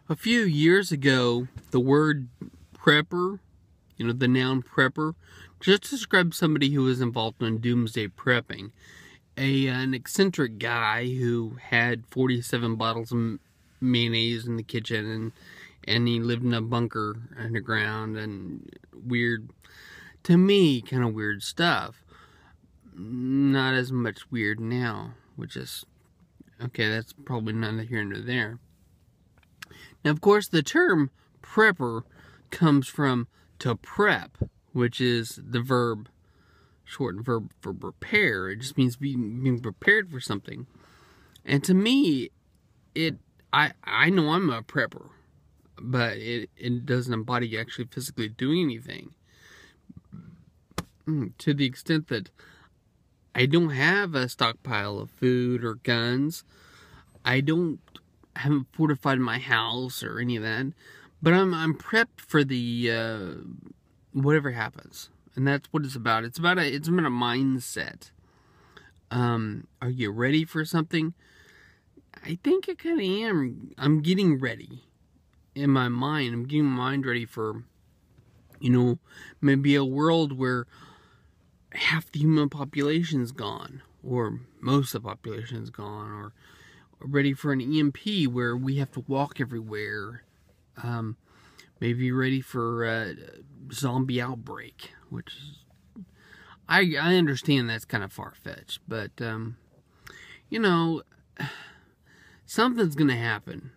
A few years ago, the word prepper, the noun prepper, just described somebody who was involved in doomsday prepping. An eccentric guy who had 47 bottles of mayonnaise in the kitchen, and he lived in a bunker underground, and weird, to me, kind of weird stuff. Not as much weird now, which is, okay, that's probably neither here nor there. Now, of course, the term prepper comes from to prep, which is the verb, shortened verb for prepare. It just means being prepared for something. And to me, I know I'm a prepper, but it doesn't embody actually physically doing anything. To the extent that I don't have a stockpile of food or guns. I haven't fortified my house or any of that, but I'm prepped for the whatever happens, and that's what it's about. It's about a mindset. Are you ready for something? I think I kind of am. I'm getting ready in my mind. I'm getting my mind ready for, maybe a world where half the human population's gone, or most of the population's gone, or ready for an EMP where we have to walk everywhere. Maybe ready for a zombie outbreak, which is, I understand that's kind of far-fetched, but something's going to happen.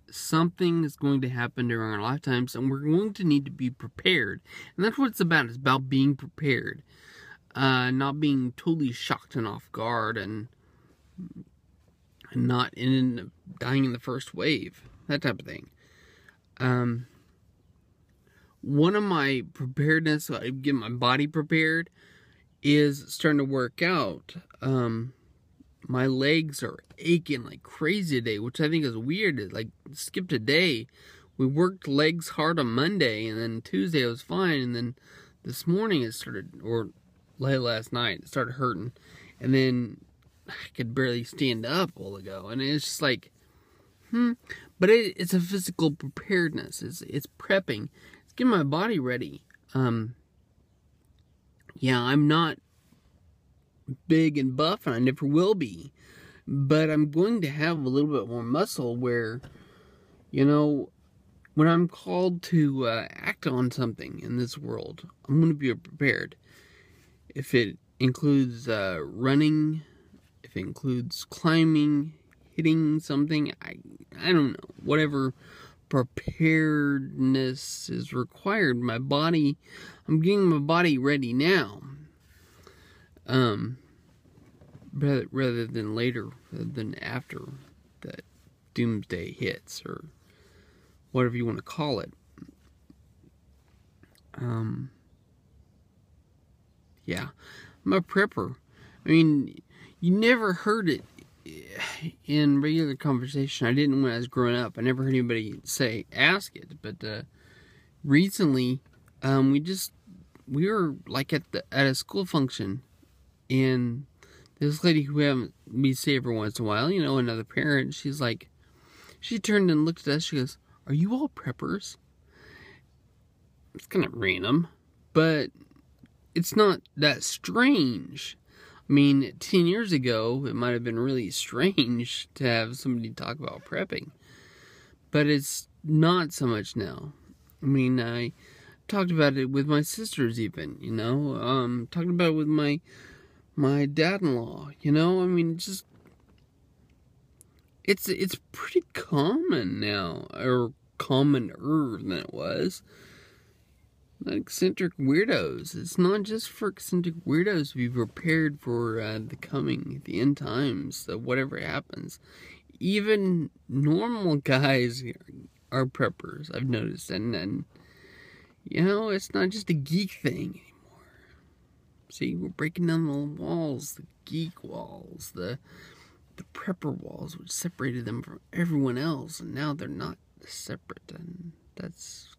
Something is going to happen during our lifetimes, and we're going to need to be prepared. And that's what it's about. It's about being prepared. Not being totally shocked and off guard, and not dying in the first wave, that type of thing. One of my preparedness, I get my body prepared, is starting to work out. My legs are aching like crazy today, which I think is weird. It like skipped a day. We worked legs hard on Monday, and then Tuesday I was fine, and then this morning it started, or late last night, it started hurting, and then I could barely stand up a while ago, and it's just like, but it's a physical preparedness. It's prepping. It's getting my body ready. Yeah, I'm not big and buff, and I never will be, but I'm going to have a little bit more muscle where, when I'm called to act on something in this world, I'm going to be prepared. If it includes running, if it includes climbing, hitting something, I don't know, whatever preparedness is required, I'm getting my body ready now. Rather than later, rather than after that doomsday hits, or whatever you want to call it. Yeah, I'm a prepper. I mean, you never heard it in regular conversation. I didn't when I was growing up. I never heard anybody ask it, but recently, we were like at a school function, and this lady who we see every once in a while, another parent, she turned and looked at us, she goes, "Are you all preppers?" It's kind of random, but it's not that strange. I mean, 10 years ago, it might have been really strange to have somebody talk about prepping, but it's not so much now. I mean, I talked about it with my sisters even, talking about it with my dad-in-law, I mean, just, it's pretty common now, or commoner than it was. Not eccentric weirdos. It's not just for eccentric weirdos to be prepared for the end times, whatever happens. Even normal guys are preppers, I've noticed, and it's not just a geek thing anymore. See, we're breaking down the walls, the geek walls, the prepper walls, which separated them from everyone else, and now they're not separate, and that's